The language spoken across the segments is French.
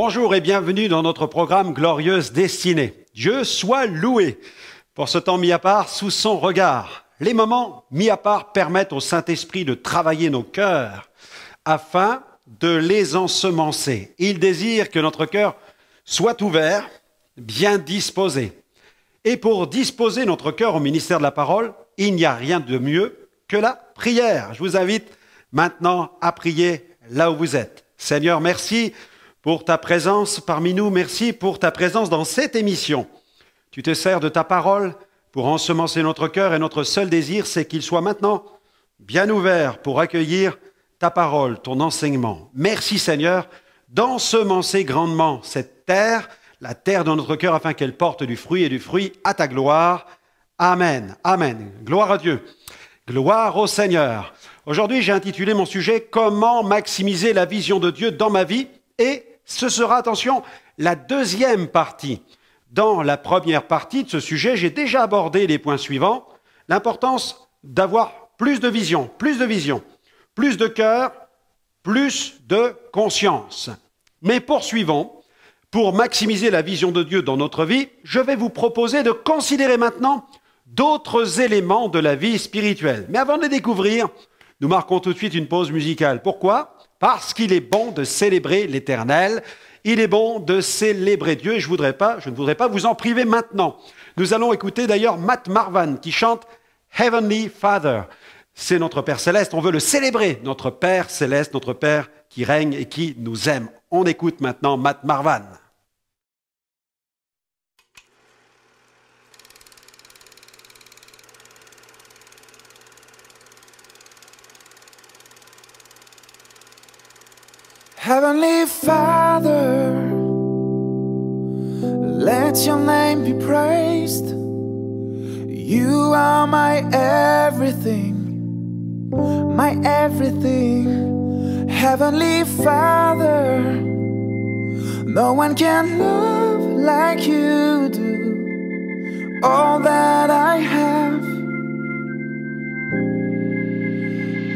Bonjour et bienvenue dans notre programme Glorieuse Destinée. Dieu soit loué pour ce temps mis à part sous son regard. Les moments mis à part permettent au Saint-Esprit de travailler nos cœurs afin de les ensemencer. Il désire que notre cœur soit ouvert, bien disposé. Et pour disposer notre cœur au ministère de la parole, il n'y a rien de mieux que la prière. Je vous invite maintenant à prier là où vous êtes. Seigneur, merci pour ta présence parmi nous. Merci pour ta présence dans cette émission. Tu te sers de ta parole pour ensemencer notre cœur et notre seul désir, c'est qu'il soit maintenant bien ouvert pour accueillir ta parole, ton enseignement. Merci Seigneur d'ensemencer grandement cette terre, la terre de notre cœur, afin qu'elle porte du fruit et du fruit à ta gloire. Amen. Amen. Gloire à Dieu. Gloire au Seigneur. Aujourd'hui, j'ai intitulé mon sujet « Comment maximiser la vision de Dieu dans ma vie ?» et ce sera, attention, la deuxième partie. Dans la première partie de ce sujet, j'ai déjà abordé les points suivants. L'importance d'avoir plus de vision, plus de cœur, plus de conscience. Mais poursuivons. Pour maximiser la vision de Dieu dans notre vie, je vais vous proposer de considérer maintenant d'autres éléments de la vie spirituelle. Mais avant de les découvrir, nous marquons tout de suite une pause musicale. Pourquoi ? Parce qu'il est bon de célébrer l'Éternel. Il est bon de célébrer Dieu et je ne voudrais pas vous en priver maintenant. Nous allons écouter d'ailleurs Matt Marvan qui chante Heavenly Father. C'est notre Père Céleste, on veut le célébrer, notre Père Céleste, notre Père qui règne et qui nous aime. On écoute maintenant Matt Marvan. Heavenly Father, let your name be praised. You are my everything, my everything. Heavenly Father, no one can love like you do. All that I have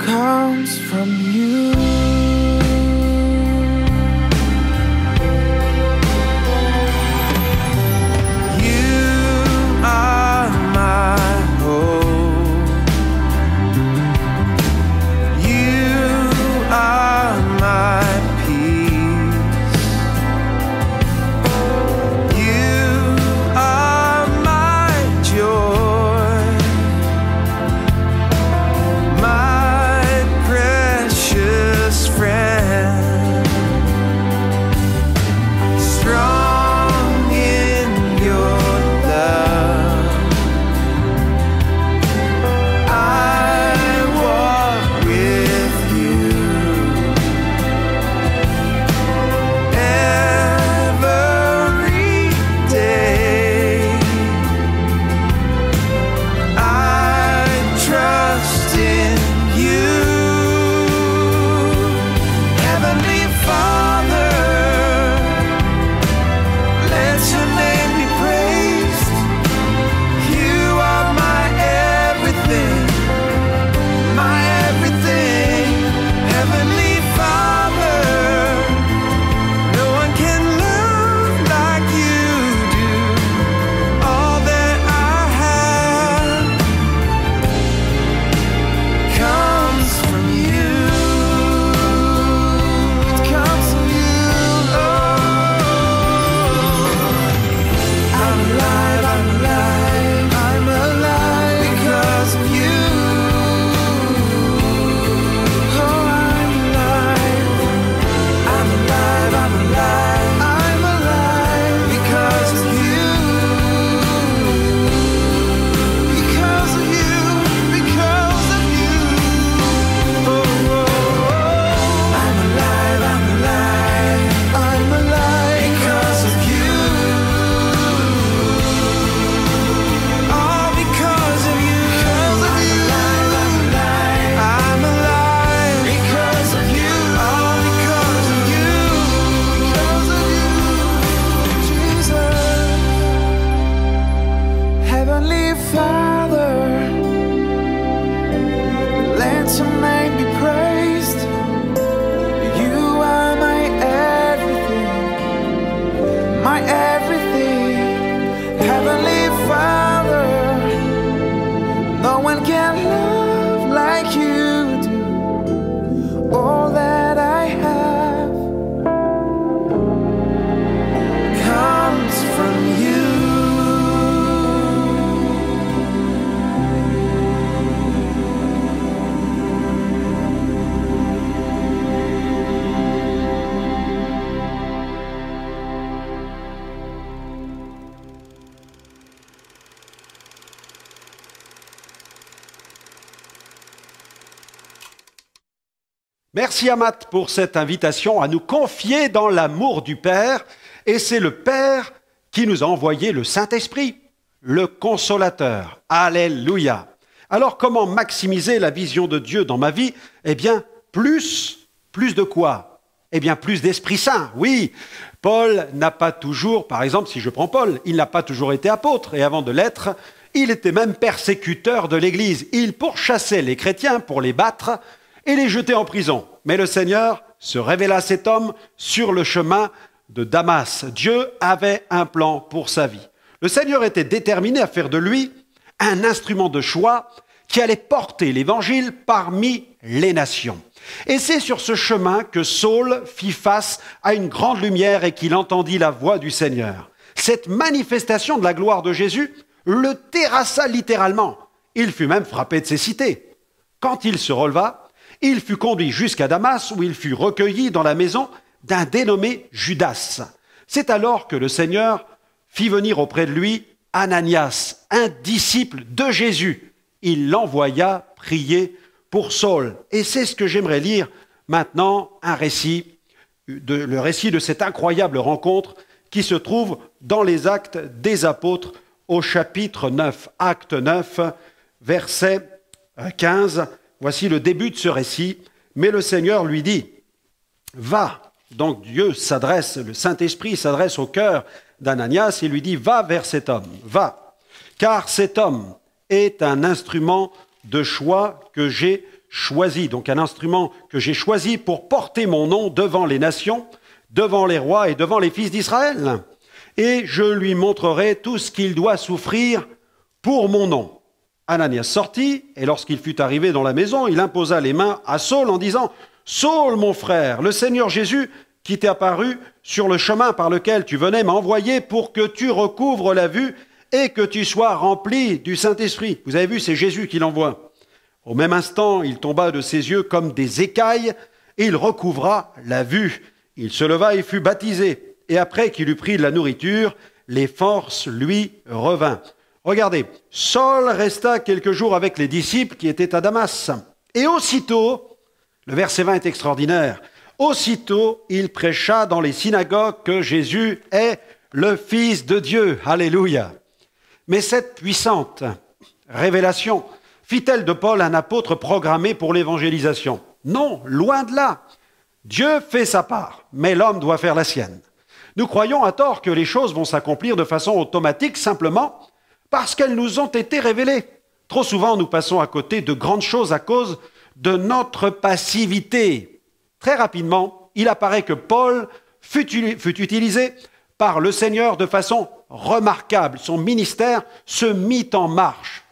comes from you. everything. Heavenly Father, no one can love like you do. All that I have comes from you. Merci à Matt pour cette invitation à nous confier dans l'amour du Père. Et c'est le Père qui nous a envoyé le Saint-Esprit, le Consolateur. Alléluia. Alors comment maximiser la vision de Dieu dans ma vie? Eh bien, plus de quoi? Eh bien, plus d'Esprit Saint, oui. Paul n'a pas toujours, par exemple, si je prends Paul, il n'a pas toujours été apôtre. Et avant de l'être, il était même persécuteur de l'Église. Il pourchassait les chrétiens pour les battre et les jeter en prison. Mais le Seigneur se révéla à cet homme sur le chemin de Damas. Dieu avait un plan pour sa vie. Le Seigneur était déterminé à faire de lui un instrument de choix qui allait porter l'Évangile parmi les nations. Et c'est sur ce chemin que Saul fit face à une grande lumière et qu'il entendit la voix du Seigneur. Cette manifestation de la gloire de Jésus le terrassa littéralement. Il fut même frappé de cécité. Quand il se releva, il fut conduit jusqu'à Damas où il fut recueilli dans la maison d'un dénommé Judas. C'est alors que le Seigneur fit venir auprès de lui Ananias, un disciple de Jésus. Il l'envoya prier pour Saul. Et c'est ce que j'aimerais lire maintenant, le récit de cette incroyable rencontre qui se trouve dans les Actes des Apôtres au chapitre 9. Acte 9, verset 15. Voici le début de ce récit. Mais le Seigneur lui dit, « Va ». Donc Dieu s'adresse, le Saint-Esprit s'adresse au cœur d'Ananias et lui dit, « Va vers cet homme, va, car cet homme est un instrument de choix que j'ai choisi. » Donc un instrument que j'ai choisi pour porter mon nom devant les nations, devant les rois et devant les fils d'Israël. Et je lui montrerai tout ce qu'il doit souffrir pour mon nom. Ananias sortit, et lorsqu'il fut arrivé dans la maison, il imposa les mains à Saul en disant, « Saul, mon frère, le Seigneur Jésus, qui t'est apparu sur le chemin par lequel tu venais, m'a envoyé pour que tu recouvres la vue et que tu sois rempli du Saint-Esprit. » Vous avez vu, c'est Jésus qui l'envoie. Au même instant, il tomba de ses yeux comme des écailles, et il recouvra la vue. Il se leva et fut baptisé. Et après qu'il eut pris de la nourriture, les forces lui revinrent. Regardez, Saul resta quelques jours avec les disciples qui étaient à Damas. Et aussitôt, le verset 20 est extraordinaire, aussitôt il prêcha dans les synagogues que Jésus est le Fils de Dieu. Alléluia. Mais cette puissante révélation fit-elle de Paul un apôtre programmé pour l'évangélisation? Non, loin de là. Dieu fait sa part, mais l'homme doit faire la sienne. Nous croyons à tort que les choses vont s'accomplir de façon automatique simplement parce qu'elles nous ont été révélées. Trop souvent, nous passons à côté de grandes choses à cause de notre passivité. Très rapidement, il apparaît que Paul fut utilisé par le Seigneur de façon remarquable. Son ministère se mit en marche.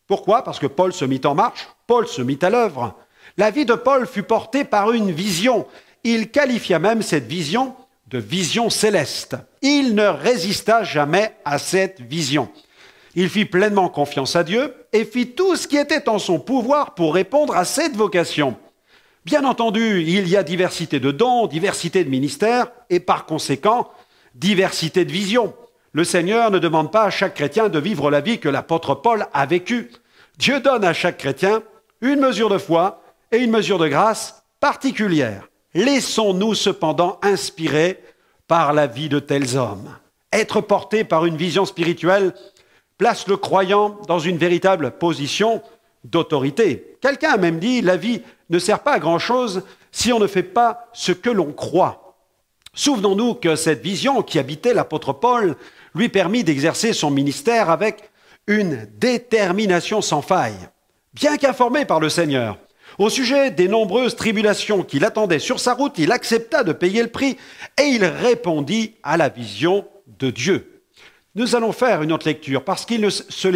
Pourquoi? Parce que Paul se mit en marche, Paul se mit à l'œuvre. La vie de Paul fut portée par une vision. Il qualifia même cette vision de vision céleste. Il ne résista jamais à cette vision. Il fit pleinement confiance à Dieu et fit tout ce qui était en son pouvoir pour répondre à cette vocation. Bien entendu, il y a diversité de dons, diversité de ministères et par conséquent, diversité de visions. Le Seigneur ne demande pas à chaque chrétien de vivre la vie que l'apôtre Paul a vécue. Dieu donne à chaque chrétien une mesure de foi et une mesure de grâce particulière. Laissons-nous cependant inspirer par la vie de tels hommes. Être porté par une vision spirituelle place le croyant dans une véritable position d'autorité. Quelqu'un a même dit, la vie ne sert pas à grand-chose si on ne fait pas ce que l'on croit. Souvenons-nous que cette vision qui habitait l'apôtre Paul lui permit d'exercer son ministère avec une détermination sans faille. Bien qu'informé par le Seigneur au sujet des nombreuses tribulations qui l'attendaient sur sa route, il accepta de payer le prix et il répondit à la vision de Dieu. Nous allons faire une autre lecture parce qu'il ne se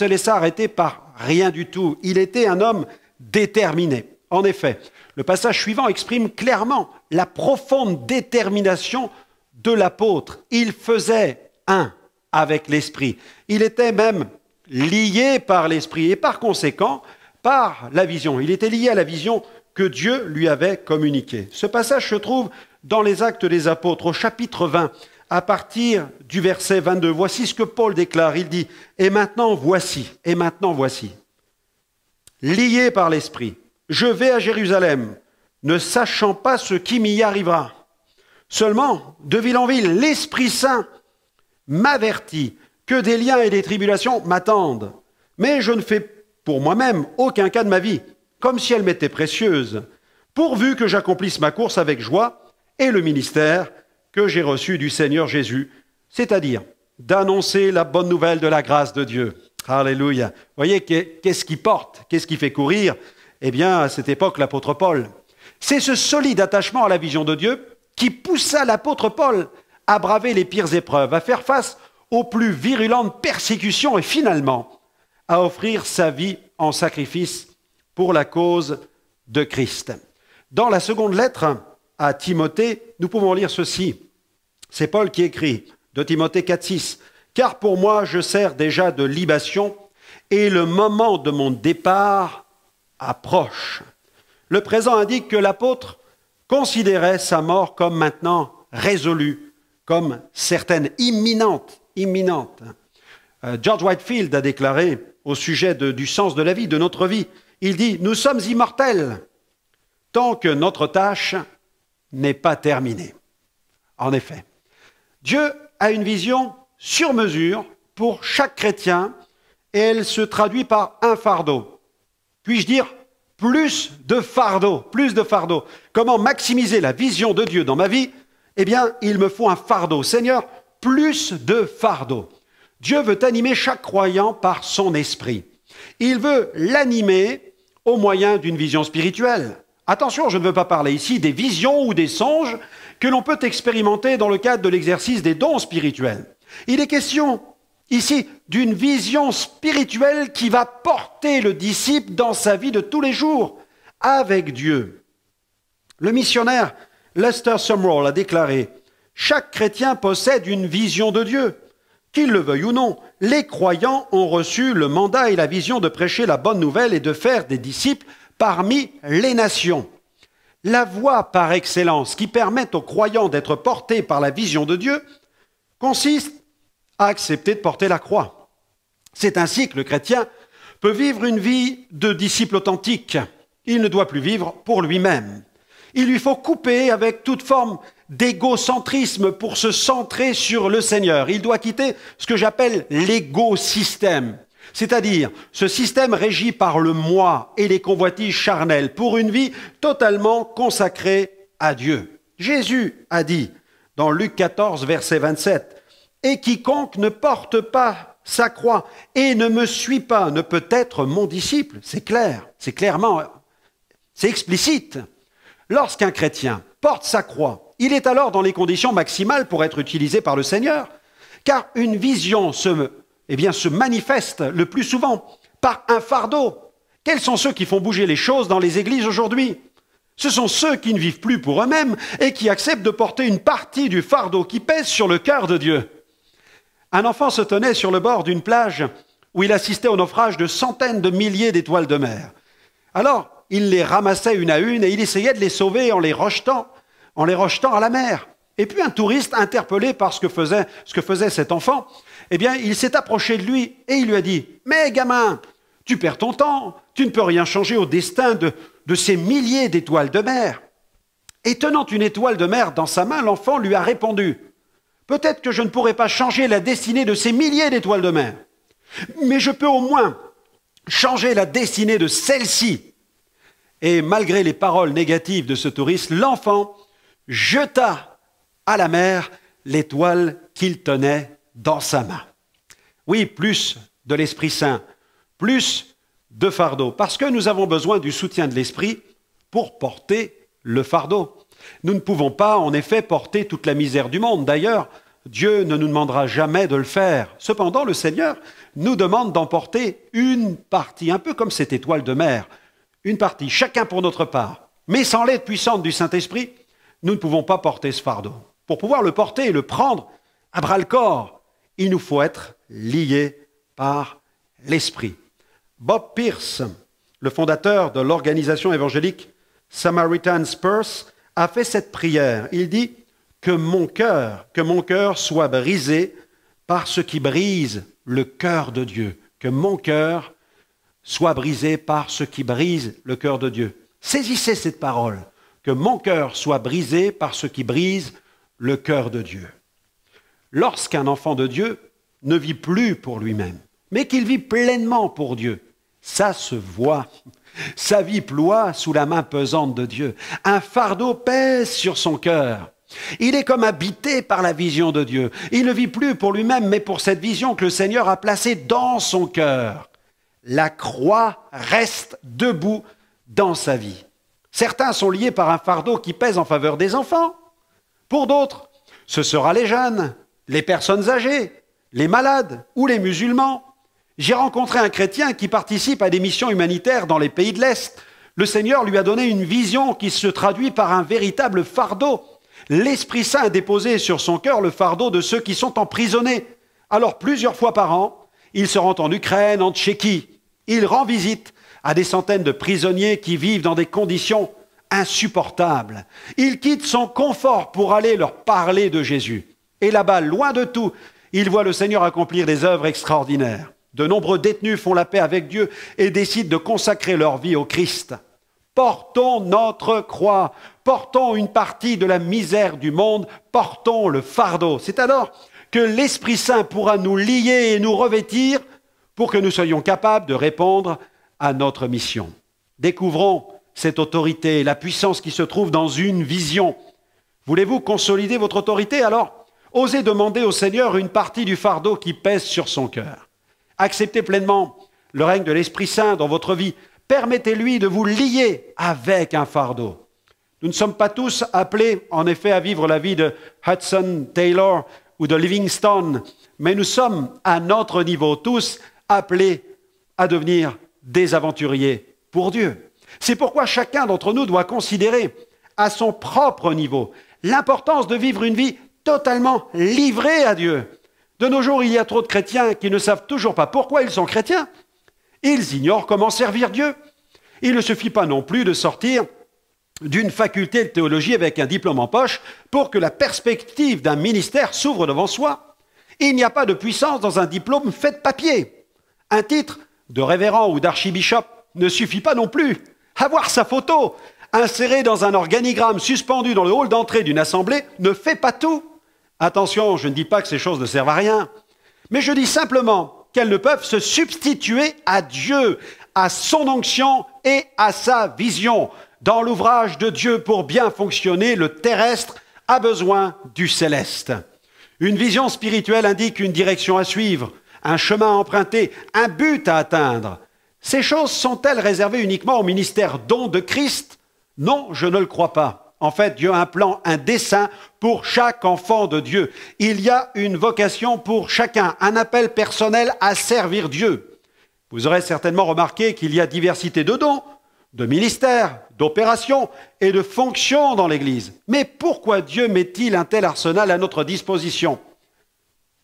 laissa arrêter par rien du tout. Il était un homme déterminé. En effet, le passage suivant exprime clairement la profonde détermination de l'apôtre. Il faisait un avec l'Esprit. Il était même lié par l'Esprit et par conséquent par la vision. Il était lié à la vision que Dieu lui avait communiquée. Ce passage se trouve dans les Actes des Apôtres, au chapitre 20, à partir du verset 22. Voici ce que Paul déclare. Il dit « Et maintenant voici, lié par l'Esprit, je vais à Jérusalem, ne sachant pas ce qui m'y arrivera. Seulement, de ville en ville, l'Esprit Saint m'avertit que des liens et des tribulations m'attendent. Mais je ne fais pour moi-même aucun cas de ma vie, comme si elle m'était précieuse, pourvu que j'accomplisse ma course avec joie et le ministère que j'ai reçu du Seigneur Jésus, c'est-à-dire d'annoncer la bonne nouvelle de la grâce de Dieu. » Alléluia. Vous voyez, qu'est-ce qui porte? Qu'est-ce qui fait courir? Eh bien, à cette époque, l'apôtre Paul. C'est ce solide attachement à la vision de Dieu qui poussa l'apôtre Paul à braver les pires épreuves, à faire face aux plus virulentes persécutions et finalement à offrir sa vie en sacrifice pour la cause de Christ. Dans la seconde lettre à Timothée, nous pouvons lire ceci. C'est Paul qui écrit de Timothée 4,6. « Car pour moi, je sers déjà de libation et le moment de mon départ approche. » Le présent indique que l'apôtre considérait sa mort comme maintenant résolue, comme certaine, imminente. George Whitefield a déclaré au sujet du sens de la vie, de notre vie, il dit « Nous sommes immortels tant que notre tâche n'est pas terminée. » En effet, Dieu a une vision sur mesure pour chaque chrétien et elle se traduit par un fardeau. Puis-je dire plus de fardeau. Comment maximiser la vision de Dieu dans ma vie? Eh bien, il me faut un fardeau. Seigneur, plus de fardeau. Dieu veut animer chaque croyant par son esprit. Il veut l'animer au moyen d'une vision spirituelle. Attention, je ne veux pas parler ici des visions ou des songes que l'on peut expérimenter dans le cadre de l'exercice des dons spirituels. Il est question ici d'une vision spirituelle qui va porter le disciple dans sa vie de tous les jours avec Dieu. Le missionnaire Lester Sumrall a déclaré « Chaque chrétien possède une vision de Dieu. Qu'il le veuille ou non, les croyants ont reçu le mandat et la vision de prêcher la bonne nouvelle et de faire des disciples parmi les nations. La voie par excellence qui permet aux croyants d'être portés par la vision de Dieu consiste à accepter de porter la croix. C'est ainsi que le chrétien peut vivre une vie de disciple authentique. Il ne doit plus vivre pour lui-même. Il lui faut couper avec toute forme d'égocentrisme pour se centrer sur le Seigneur. Il doit quitter ce que j'appelle l'égo-système, c'est-à-dire ce système régi par le moi et les convoitises charnelles pour une vie totalement consacrée à Dieu. Jésus a dit dans Luc 14, verset 27, « Et quiconque ne porte pas sa croix et ne me suit pas ne peut être mon disciple. » C'est clair, c'est explicite. Lorsqu'un chrétien porte sa croix, il est alors dans les conditions maximales pour être utilisé par le Seigneur, car une vision se manifeste le plus souvent par un fardeau. Quels sont ceux qui font bouger les choses dans les églises aujourd'hui? Ce sont ceux qui ne vivent plus pour eux-mêmes et qui acceptent de porter une partie du fardeau qui pèse sur le cœur de Dieu. Un enfant se tenait sur le bord d'une plage où il assistait au naufrage de centaines de milliers d'étoiles de mer. Alors, il les ramassait une à une et il essayait de les sauver en les rejetant à la mer. Et puis un touriste, interpellé par ce que faisait cet enfant, eh bien, il s'est approché de lui et il lui a dit « Mais gamin, tu perds ton temps, tu ne peux rien changer au destin de ces milliers d'étoiles de mer. » Et tenant une étoile de mer dans sa main, l'enfant lui a répondu « Peut-être que je ne pourrai pas changer la destinée de ces milliers d'étoiles de mer, mais je peux au moins changer la destinée de celle-ci. » Et malgré les paroles négatives de ce touriste, l'enfant jeta à la mer l'étoile qu'il tenait dans sa main. Oui, plus de l'Esprit Saint, plus de fardeau, parce que nous avons besoin du soutien de l'Esprit pour porter le fardeau. Nous ne pouvons pas, en effet, porter toute la misère du monde. D'ailleurs, Dieu ne nous demandera jamais de le faire. Cependant, le Seigneur nous demande d'emporter une partie, un peu comme cette étoile de mer, une partie, chacun pour notre part. Mais sans l'aide puissante du Saint-Esprit, nous ne pouvons pas porter ce fardeau. Pour pouvoir le porter et le prendre à bras-le-corps, il nous faut être liés par l'Esprit. Bob Pierce, le fondateur de l'organisation évangélique Samaritan Spurs, a fait cette prière. Il dit que mon cœur soit brisé par ce qui brise le cœur de Dieu. Que mon cœur soit brisé par ce qui brise le cœur de Dieu. Saisissez cette parole. Que mon cœur soit brisé par ce qui brise le cœur de Dieu. Lorsqu'un enfant de Dieu ne vit plus pour lui-même, mais qu'il vit pleinement pour Dieu, ça se voit. Sa vie ploie sous la main pesante de Dieu. Un fardeau pèse sur son cœur. Il est comme habité par la vision de Dieu. Il ne vit plus pour lui-même, mais pour cette vision que le Seigneur a placée dans son cœur. La croix reste debout dans sa vie. Certains sont liés par un fardeau qui pèse en faveur des enfants. Pour d'autres, ce sera les jeunes, les personnes âgées, les malades ou les musulmans. J'ai rencontré un chrétien qui participe à des missions humanitaires dans les pays de l'Est. Le Seigneur lui a donné une vision qui se traduit par un véritable fardeau. L'Esprit Saint a déposé sur son cœur le fardeau de ceux qui sont emprisonnés. Alors, plusieurs fois par an, il se rend en Ukraine, en Tchéquie. Il rend visite à des centaines de prisonniers qui vivent dans des conditions insupportables. Il quitte son confort pour aller leur parler de Jésus. Et là-bas, loin de tout, il voit le Seigneur accomplir des œuvres extraordinaires. De nombreux détenus font la paix avec Dieu et décident de consacrer leur vie au Christ. Portons notre croix, portons une partie de la misère du monde, portons le fardeau. C'est alors que l'Esprit Saint pourra nous lier et nous revêtir pour que nous soyons capables de répondre à notre mission. Découvrons cette autorité, la puissance qui se trouve dans une vision. Voulez-vous consolider votre autorité? Alors, osez demander au Seigneur une partie du fardeau qui pèse sur son cœur. Acceptez pleinement le règne de l'Esprit Saint dans votre vie. Permettez-lui de vous lier avec un fardeau. Nous ne sommes pas tous appelés, en effet, à vivre la vie de Hudson Taylor ou de Livingstone, mais nous sommes, à notre niveau, tous appelés à devenir des aventuriers pour Dieu. C'est pourquoi chacun d'entre nous doit considérer à son propre niveau l'importance de vivre une vie totalement livrée à Dieu. De nos jours, il y a trop de chrétiens qui ne savent toujours pas pourquoi ils sont chrétiens. Ils ignorent comment servir Dieu. Il ne suffit pas non plus de sortir d'une faculté de théologie avec un diplôme en poche pour que la perspective d'un ministère s'ouvre devant soi. Il n'y a pas de puissance dans un diplôme fait de papier. Un titre de révérend ou d'archibishop ne suffit pas non plus. Avoir sa photo insérée dans un organigramme suspendu dans le hall d'entrée d'une assemblée ne fait pas tout. Attention, je ne dis pas que ces choses ne servent à rien, mais je dis simplement qu'elles ne peuvent se substituer à Dieu, à son onction et à sa vision. Dans l'ouvrage de Dieu, pour bien fonctionner, le terrestre a besoin du céleste. Une vision spirituelle indique une direction à suivre, un chemin à emprunter, un but à atteindre. Ces choses sont-elles réservées uniquement au ministère don de Christ? Non, je ne le crois pas. En fait, Dieu a un plan, un dessein pour chaque enfant de Dieu. Il y a une vocation pour chacun, un appel personnel à servir Dieu. Vous aurez certainement remarqué qu'il y a diversité de dons, de ministères, d'opérations et de fonctions dans l'Église. Mais pourquoi Dieu met-il un tel arsenal à notre disposition?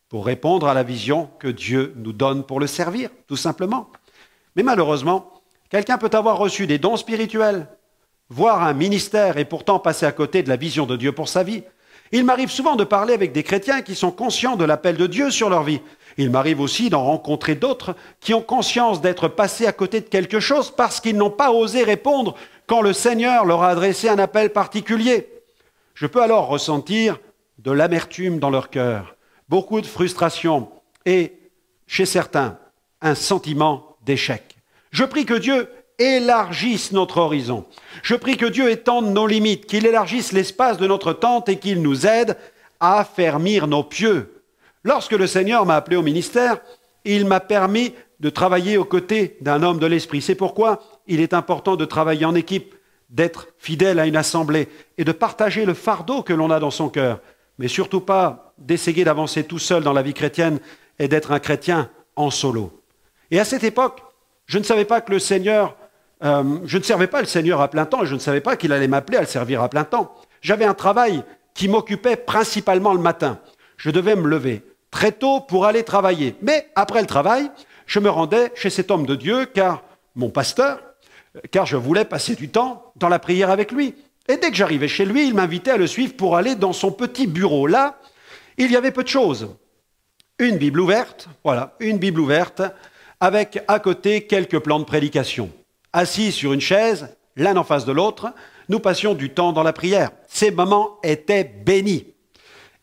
Pour répondre à la vision que Dieu nous donne pour le servir, tout simplement. Mais malheureusement, quelqu'un peut avoir reçu des dons spirituels, voire un ministère et pourtant passer à côté de la vision de Dieu pour sa vie. Il m'arrive souvent de parler avec des chrétiens qui sont conscients de l'appel de Dieu sur leur vie. Il m'arrive aussi d'en rencontrer d'autres qui ont conscience d'être passés à côté de quelque chose parce qu'ils n'ont pas osé répondre quand le Seigneur leur a adressé un appel particulier. Je peux alors ressentir de l'amertume dans leur cœur, beaucoup de frustration et, chez certains, un sentiment d'échec. Je prie que Dieu élargisse notre horizon. Je prie que Dieu étende nos limites, qu'il élargisse l'espace de notre tente et qu'il nous aide à affermir nos pieux. Lorsque le Seigneur m'a appelé au ministère, il m'a permis de travailler aux côtés d'un homme de l'esprit. C'est pourquoi il est important de travailler en équipe, d'être fidèle à une assemblée et de partager le fardeau que l'on a dans son cœur. mais surtout pas d'essayer d'avancer tout seul dans la vie chrétienne et d'être un chrétien en solo. Et à cette époque, je ne savais pas que le Seigneur, je ne servais pas le Seigneur à plein temps, et je ne savais pas qu'il allait m'appeler à le servir à plein temps. J'avais un travail qui m'occupait principalement le matin. Je devais me lever très tôt pour aller travailler. Mais après le travail, je me rendais chez cet homme de Dieu, mon pasteur, car je voulais passer du temps dans la prière avec lui. Et dès que j'arrivais chez lui, il m'invitait à le suivre pour aller dans son petit bureau. Là, il y avait peu de choses. Une Bible ouverte, voilà, une Bible ouverte, avec à côté quelques plans de prédication. Assis sur une chaise, l'un en face de l'autre, nous passions du temps dans la prière. Ces moments étaient bénis.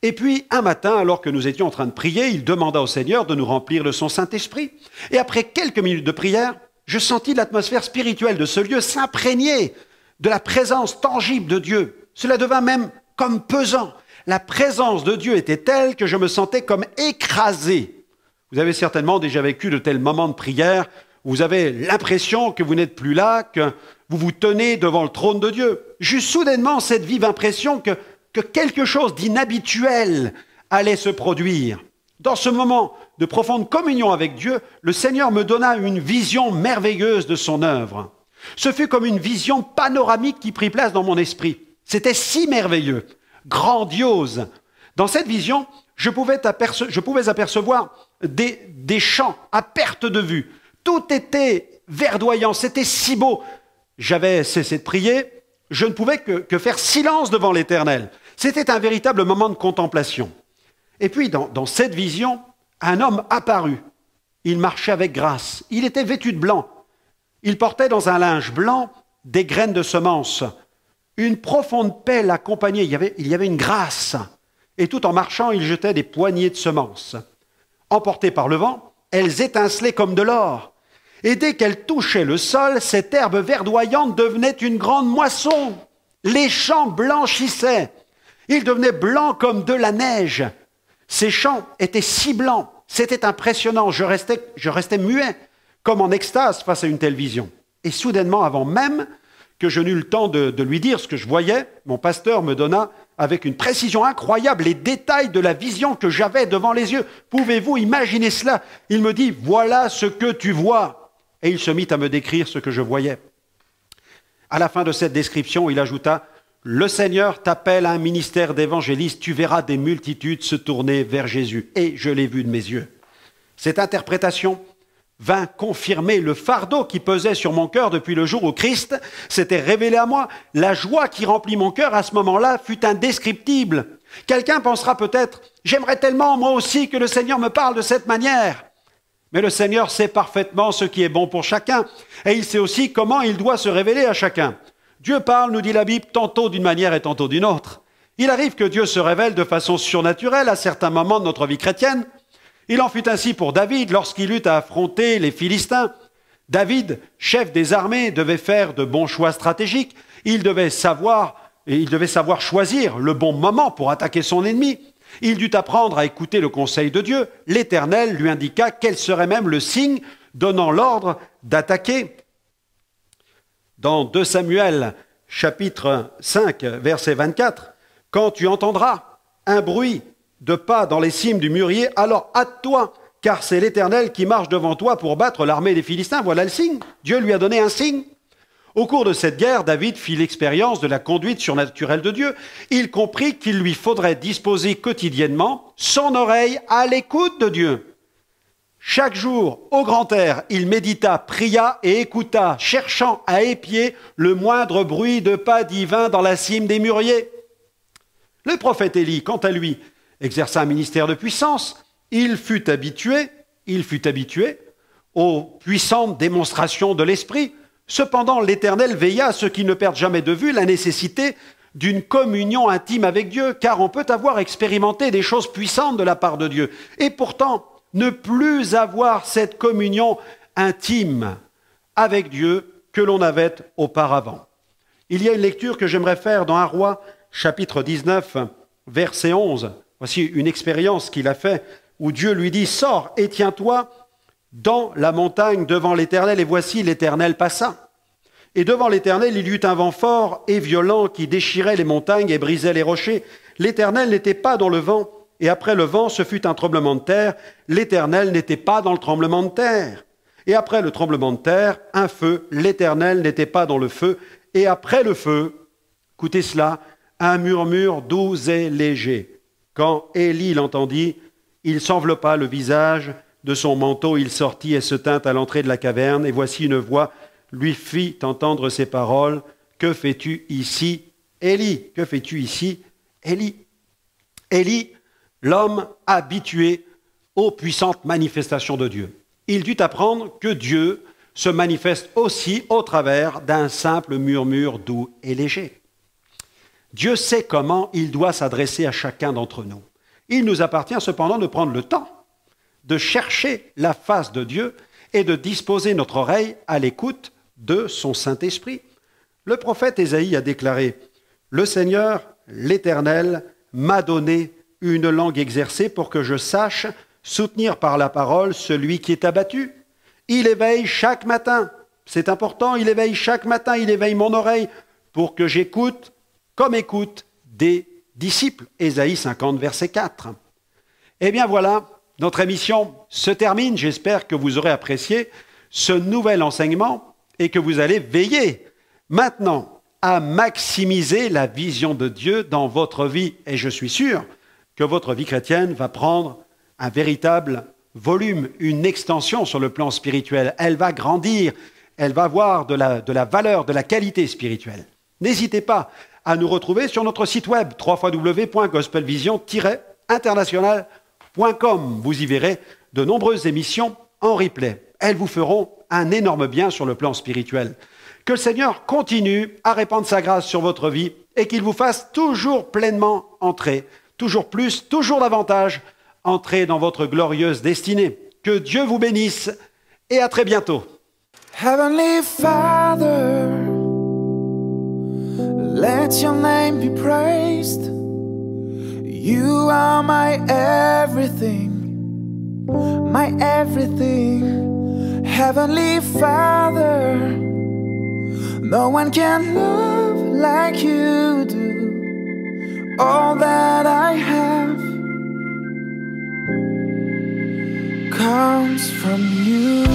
Et puis, un matin, alors que nous étions en train de prier, il demanda au Seigneur de nous remplir de son Saint-Esprit. Et après quelques minutes de prière, je sentis l'atmosphère spirituelle de ce lieu s'imprégner de la présence tangible de Dieu. Cela devint même comme pesant. La présence de Dieu était telle que je me sentais comme écrasé. Vous avez certainement déjà vécu de tels moments de prière où vous avez l'impression que vous n'êtes plus là, que vous vous tenez devant le trône de Dieu. J'eus soudainement cette vive impression que quelque chose d'inhabituel allait se produire. Dans ce moment de profonde communion avec Dieu, le Seigneur me donna une vision merveilleuse de son œuvre. Ce fut comme une vision panoramique qui prit place dans mon esprit. C'était si merveilleux, grandiose. Dans cette vision, je pouvais apercevoir des champs à perte de vue. Tout était verdoyant, c'était si beau. J'avais cessé de prier, je ne pouvais que faire silence devant l'Éternel. C'était un véritable moment de contemplation. Et puis, dans cette vision, un homme apparut. Il marchait avec grâce. Il était vêtu de blanc. Il portait dans un linge blanc des graines de semences. Une profonde paix l'accompagnait. Il y avait une grâce. Et tout en marchant, il jetait des poignées de semences. Emportées par le vent, elles étincelaient comme de l'or. Et dès qu'elles touchaient le sol, cette herbe verdoyante devenait une grande moisson. Les champs blanchissaient. Ils devenaient blancs comme de la neige. Ces champs étaient si blancs. C'était impressionnant. Je restais muet, comme en extase face à une telle vision. Et soudainement, avant même que je n'eus le temps de lui dire ce que je voyais, mon pasteur me donna avec une précision incroyable les détails de la vision que j'avais devant les yeux. Pouvez-vous imaginer cela? Il me dit, voilà ce que tu vois. Et il se mit à me décrire ce que je voyais. À la fin de cette description, il ajouta, le Seigneur t'appelle à un ministère d'évangéliste, tu verras des multitudes se tourner vers Jésus. Et je l'ai vu de mes yeux. Cette interprétation vint confirmer le fardeau qui pesait sur mon cœur depuis le jour où Christ s'était révélé à moi. La joie qui remplit mon cœur à ce moment-là fut indescriptible. Quelqu'un pensera peut-être, j'aimerais tellement moi aussi que le Seigneur me parle de cette manière. Mais le Seigneur sait parfaitement ce qui est bon pour chacun, et il sait aussi comment il doit se révéler à chacun. Dieu parle, nous dit la Bible, tantôt d'une manière et tantôt d'une autre. Il arrive que Dieu se révèle de façon surnaturelle à certains moments de notre vie chrétienne. Il en fut ainsi pour David lorsqu'il eut à affronter les Philistins. David, chef des armées, devait faire de bons choix stratégiques. Il devait savoir choisir le bon moment pour attaquer son ennemi. Il dut apprendre à écouter le conseil de Dieu. L'Éternel lui indiqua quel serait même le signe donnant l'ordre d'attaquer. Dans 2 Samuel, chapitre 5, verset 24, « Quand tu entendras un bruit de pas dans les cimes du mûrier, alors hâte-toi, car c'est l'Éternel qui marche devant toi pour battre l'armée des Philistins. » Voilà le signe. Dieu lui a donné un signe. Au cours de cette guerre, David fit l'expérience de la conduite surnaturelle de Dieu. Il comprit qu'il lui faudrait disposer quotidiennement son oreille à l'écoute de Dieu. Chaque jour, au grand air, il médita, pria et écouta, cherchant à épier le moindre bruit de pas divin dans la cime des mûriers. Le prophète Élie, quant à lui, exerça un ministère de puissance. Il fut habitué aux puissantes démonstrations de l'esprit. Cependant, l'Éternel veilla à ce qu'il ne perde jamais de vue la nécessité d'une communion intime avec Dieu, car on peut avoir expérimenté des choses puissantes de la part de Dieu. Et pourtant, ne plus avoir cette communion intime avec Dieu que l'on avait auparavant. Il y a une lecture que j'aimerais faire dans 1 Roi, chapitre 19, verset 11. Voici une expérience qu'il a faite où Dieu lui dit « Sors et tiens-toi dans la montagne devant l'Éternel. » Et voici l'Éternel passa. Et devant l'Éternel, il y eut un vent fort et violent qui déchirait les montagnes et brisait les rochers. l'Éternel n'était pas dans le vent, et après le vent, ce fut un tremblement de terre. L'Éternel n'était pas dans le tremblement de terre. Et après le tremblement de terre, un feu. L'Éternel n'était pas dans le feu. Et après le feu, écoutez cela, un murmure doux et léger. Quand Élie l'entendit, il s'enveloppa le visage de son manteau, il sortit et se tint à l'entrée de la caverne. Et voici une voix lui fit entendre ces paroles. « Que fais-tu ici, Élie? Que fais-tu ici, Élie ?» Élie, l'homme habitué aux puissantes manifestations de Dieu. Il dut apprendre que Dieu se manifeste aussi au travers d'un simple murmure doux et léger. Dieu sait comment il doit s'adresser à chacun d'entre nous. Il nous appartient cependant de prendre le temps de chercher la face de Dieu et de disposer notre oreille à l'écoute de son Saint-Esprit. Le prophète Ésaïe a déclaré « Le Seigneur, l'Éternel, m'a donné une langue exercée pour que je sache soutenir par la parole celui qui est abattu. Il éveille chaque matin. » C'est important, il éveille chaque matin, il éveille mon oreille pour que j'écoute comme écoute des disciples. Ésaïe 50, verset 4. Eh bien voilà, notre émission se termine. J'espère que vous aurez apprécié ce nouvel enseignement et que vous allez veiller maintenant à maximiser la vision de Dieu dans votre vie. Et je suis sûr que votre vie chrétienne va prendre un véritable volume, une extension sur le plan spirituel. Elle va grandir, elle va avoir de la valeur, de la qualité spirituelle. N'hésitez pas à nous retrouver sur notre site web www.gospelvision-international.com. Vous y verrez de nombreuses émissions en replay. Elles vous feront un énorme bien sur le plan spirituel. Que le Seigneur continue à répandre sa grâce sur votre vie et qu'il vous fasse toujours pleinement entrer, toujours plus, toujours davantage, entrer dans votre glorieuse destinée. Que Dieu vous bénisse et à très bientôt. Heavenly Father, let your name be praised. You are my everything, my everything. Heavenly Father, no one can love like you do. All that I have comes from you.